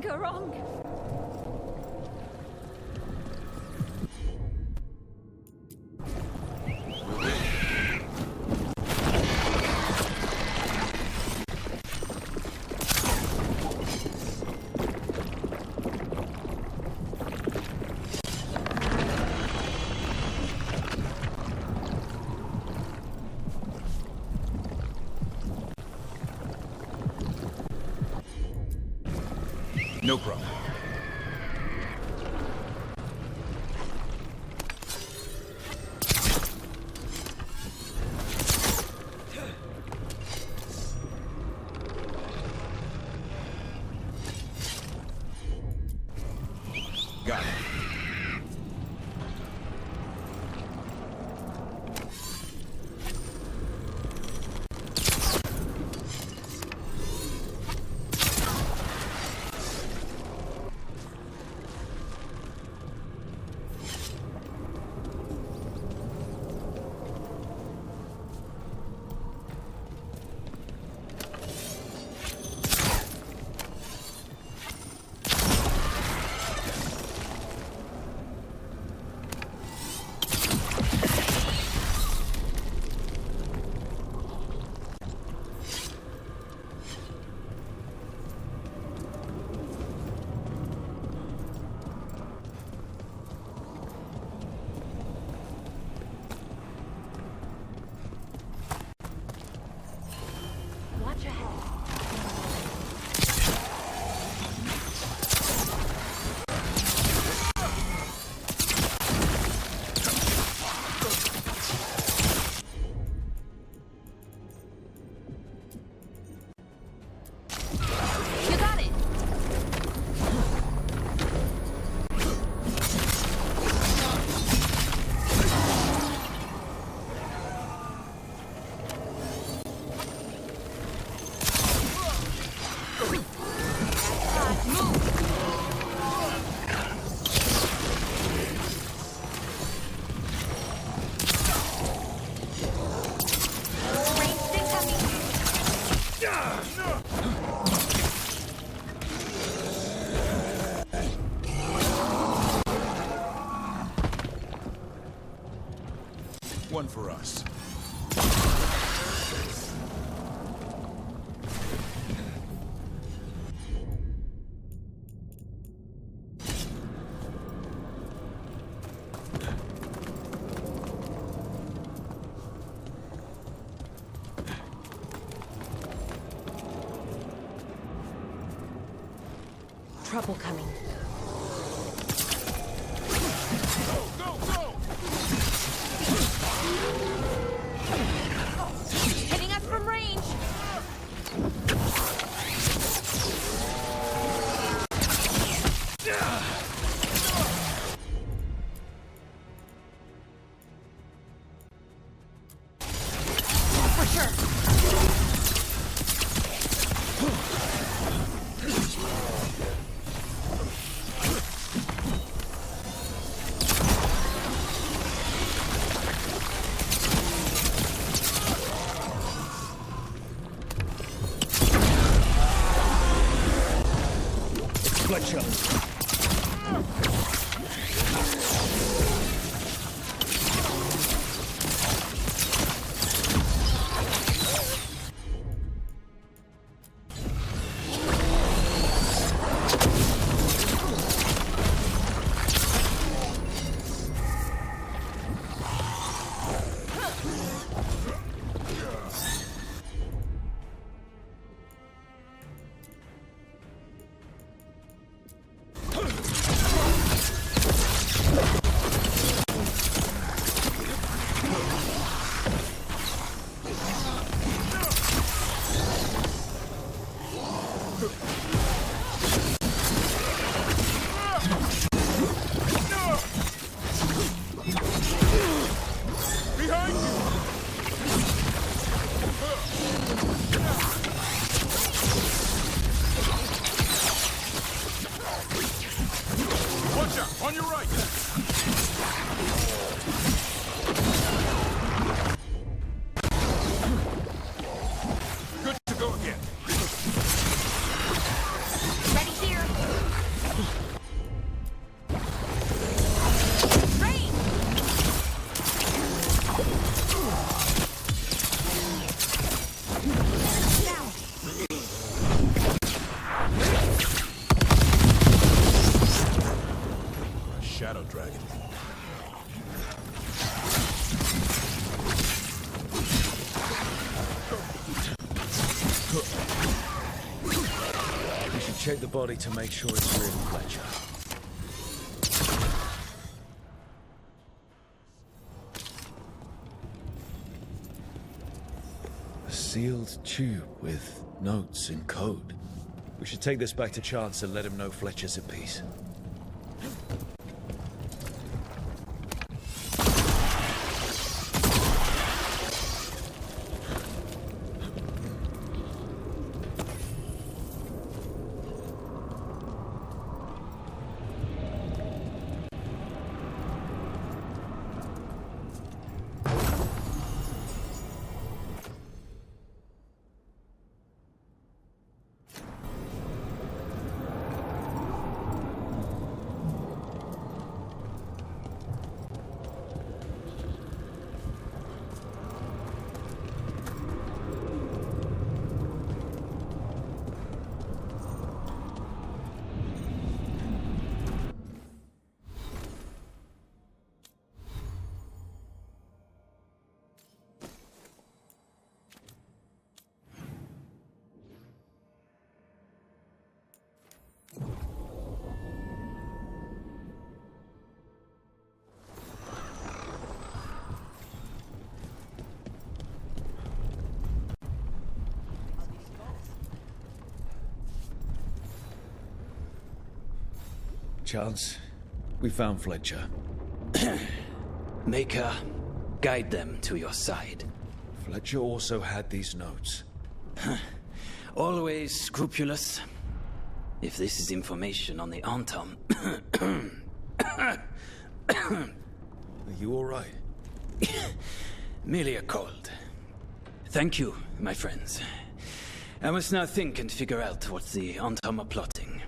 can go wrong. No problem. Got it. Watch ahead. You got it. One for us. Trouble coming. Hitting us from range. For sure. Shadow Dragon. We should check the body to make sure it's really Fletcher. A sealed tube with notes in code. We should take this back to Chance and let him know Fletcher's at peace. Chance, we found Fletcher. Maker, guide them to your side. Fletcher also had these notes. Always scrupulous. If this is information on the Antam... Are you all right? Merely a cold. Thank you, my friends. I must now think and figure out what the Antam are plotting.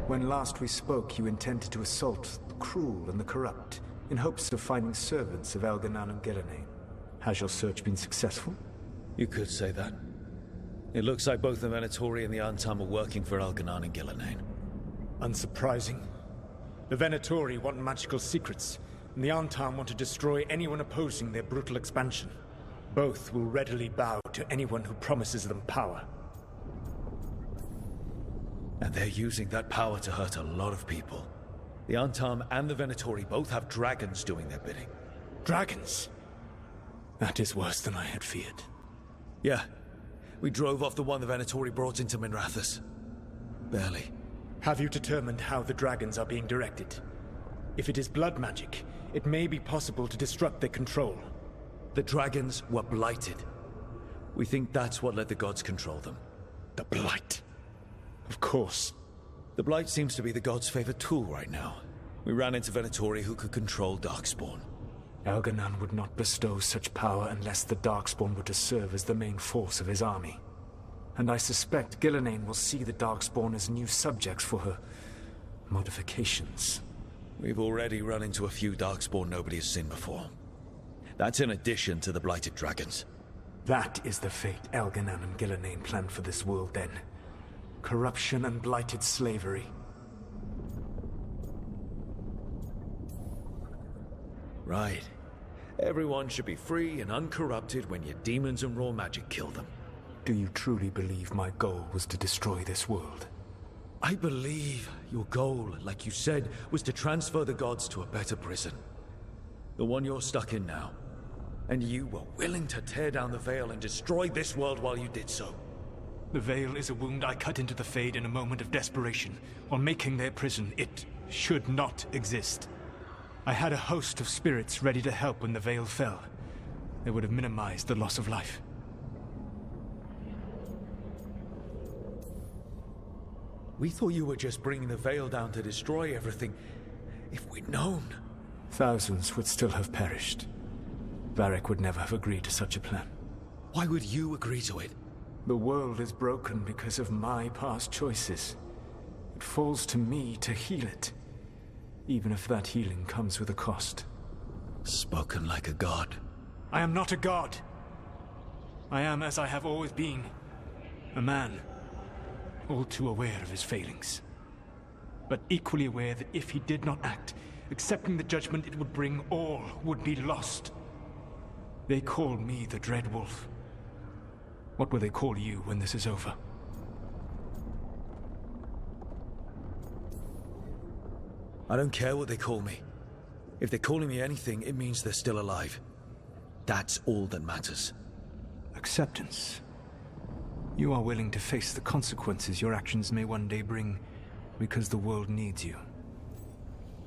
When last we spoke, you intended to assault the cruel and the corrupt, in hopes of finding servants of Elganan and Gillenane. Has your search been successful? You could say that. It looks like both the Venatori and the Antam are working for Elganan and Gillenane. Unsurprising. The Venatori want magical secrets, and the Antam want to destroy anyone opposing their brutal expansion. Both will readily bow to anyone who promises them power. And they're using that power to hurt a lot of people. The Antam and the Venatori both have dragons doing their bidding. Dragons? That is worse than I had feared. Yeah. We drove off the one the Venatori brought into Minrathous. Barely. Have you determined how the dragons are being directed? If it is blood magic, it may be possible to disrupt their control. The dragons were blighted. We think that's what let the gods control them. The Blight. Of course. The Blight seems to be the gods' favorite tool right now. We ran into Venatori who could control Darkspawn. Elganan would not bestow such power unless the Darkspawn were to serve as the main force of his army. And I suspect Gillenane will see the Darkspawn as new subjects for her modifications. We've already run into a few Darkspawn nobody has seen before. That's in addition to the Blighted Dragons. That is the fate Elganan and Gillenane planned for this world then. Corruption and blighted slavery. Right. Everyone should be free and uncorrupted when your demons and raw magic kill them. Do you truly believe my goal was to destroy this world? I believe your goal, like you said, was to transfer the gods to a better prison. The one you're stuck in now. And you were willing to tear down the veil and destroy this world while you did so. The veil is a wound I cut into the Fade in a moment of desperation, while making their prison. It should not exist. I had a host of spirits ready to help when the veil fell. They would have minimized the loss of life. We thought you were just bringing the veil down to destroy everything. If we'd known... Thousands would still have perished. Varric would never have agreed to such a plan. Why would you agree to it? The world is broken because of my past choices. It falls to me to heal it, even if that healing comes with a cost. Spoken like a god. I am not a god. I am as I have always been. A man. All too aware of his failings. But equally aware that if he did not act, accepting the judgment it would bring, all would be lost. They call me the Dread Wolf. What will they call you when this is over? I don't care what they call me. If they're calling me anything, it means they're still alive. That's all that matters. Acceptance. You are willing to face the consequences your actions may one day bring because the world needs you.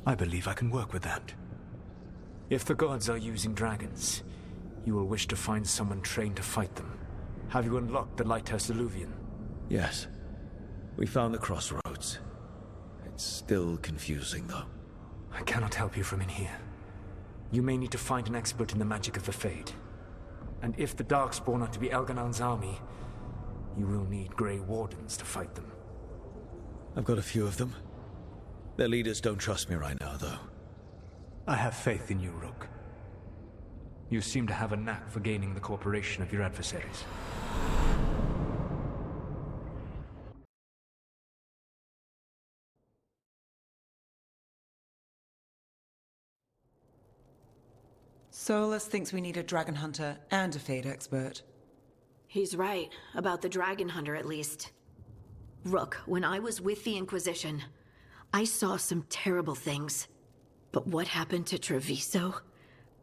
I believe I can work with that. If the gods are using dragons, you will wish to find someone trained to fight them. Have you unlocked the Lighthouse Illuvian? Yes. We found the crossroads. It's still confusing, though. I cannot help you from in here. You may need to find an expert in the magic of the Fade. And if the Darkspawn are to be Elganan's army, you will need Grey Wardens to fight them. I've got a few of them. Their leaders don't trust me right now, though. I have faith in you, Rook. You seem to have a knack for gaining the cooperation of your adversaries. Solus thinks we need a dragon hunter and a Fade expert. He's right, about the dragon hunter at least. Rook, when I was with the Inquisition, I saw some terrible things. But what happened to Treviso?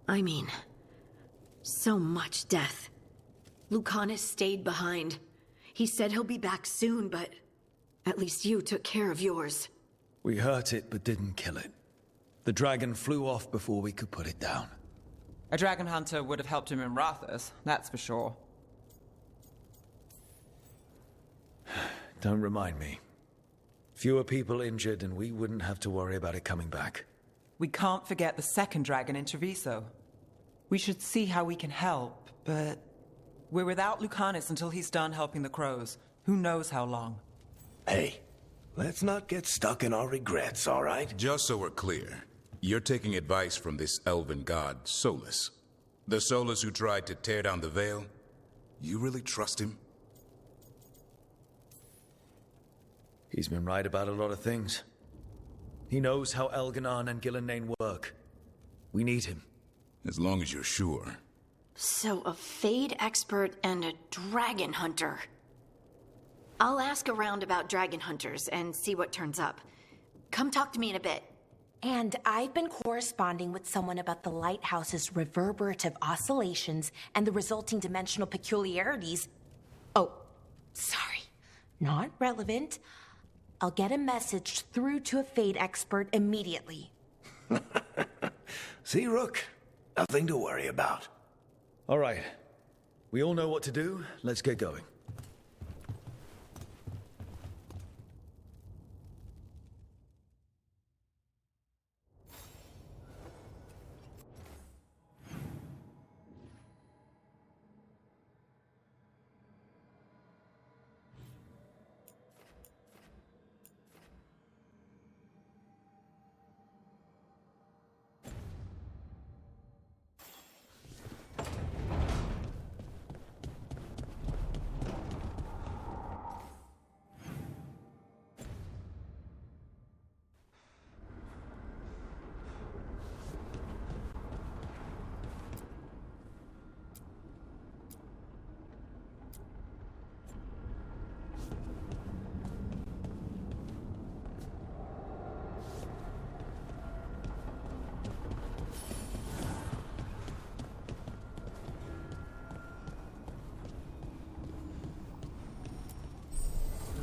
I mean, so much death. Lucanus stayed behind. He said he'll be back soon, but at least you took care of yours. We hurt it, but didn't kill it. The dragon flew off before we could put it down. A dragon hunter would have helped him in Rathus, that's for sure. Don't remind me. Fewer people injured, and we wouldn't have to worry about it coming back. We can't forget the second dragon in Treviso. We should see how we can help, but we're without Lucanus until he's done helping the crows. Who knows how long? Hey, let's not get stuck in our regrets, all right? Just so we're clear, you're taking advice from this elven god, Solus. The Solus who tried to tear down the veil? You really trust him? He's been right about a lot of things. He knows how Elganan and Gillenane work. We need him. As long as you're sure. So a Fade expert and a dragon hunter. I'll ask around about dragon hunters and see what turns up. Come talk to me in a bit. And I've been corresponding with someone about the lighthouse's reverberative oscillations and the resulting dimensional peculiarities. Oh, sorry. Not relevant. I'll get a message through to a Fade expert immediately. See, Rook? Nothing to worry about. All right. We all know what to do. Let's get going.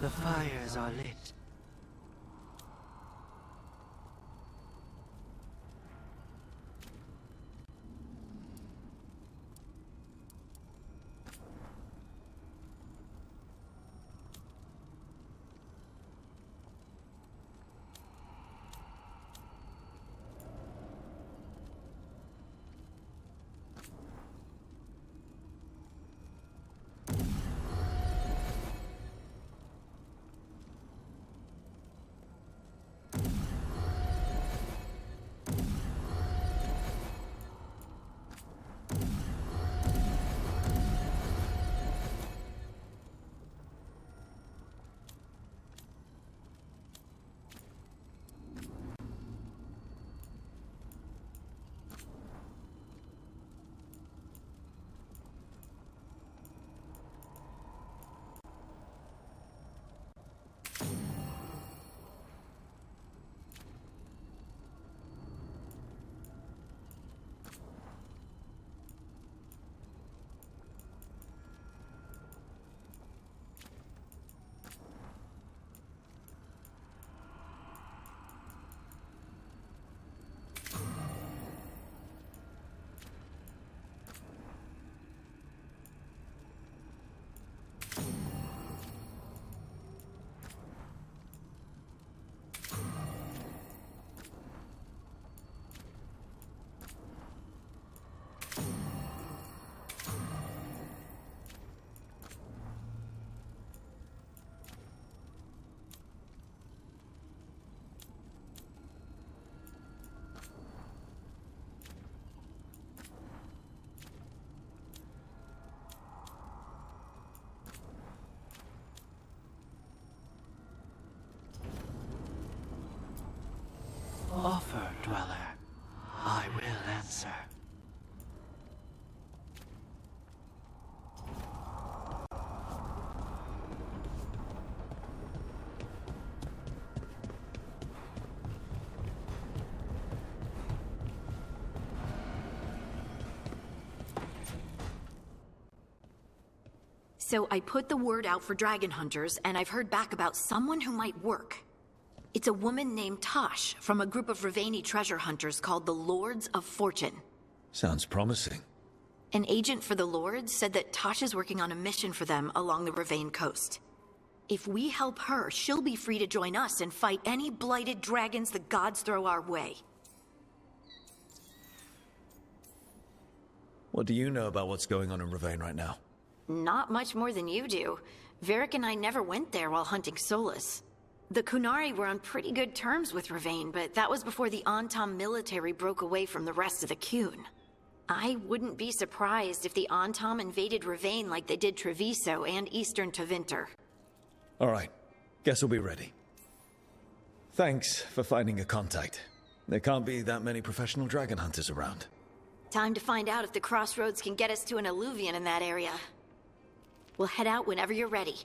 The fires are lit. Offer, Dweller. I will answer. So I put the word out for dragon hunters, and I've heard back about someone who might work. It's a woman named Tosh from a group of Rivaini treasure hunters called the Lords of Fortune. Sounds promising. An agent for the Lords said that Tosh is working on a mission for them along the Rivain coast. If we help her, she'll be free to join us and fight any blighted dragons the gods throw our way. What do you know about what's going on in Rivain right now? Not much more than you do. Varric and I never went there while hunting Solus. The Kunari were on pretty good terms with Rivain, but that was before the Antam military broke away from the rest of the Qun. I wouldn't be surprised if the Antam invaded Rivain like they did Treviso and Eastern Tevinter. All right. Guess we'll be ready. Thanks for finding a contact. There can't be that many professional dragon hunters around. Time to find out if the crossroads can get us to an alluvion in that area. We'll head out whenever you're ready.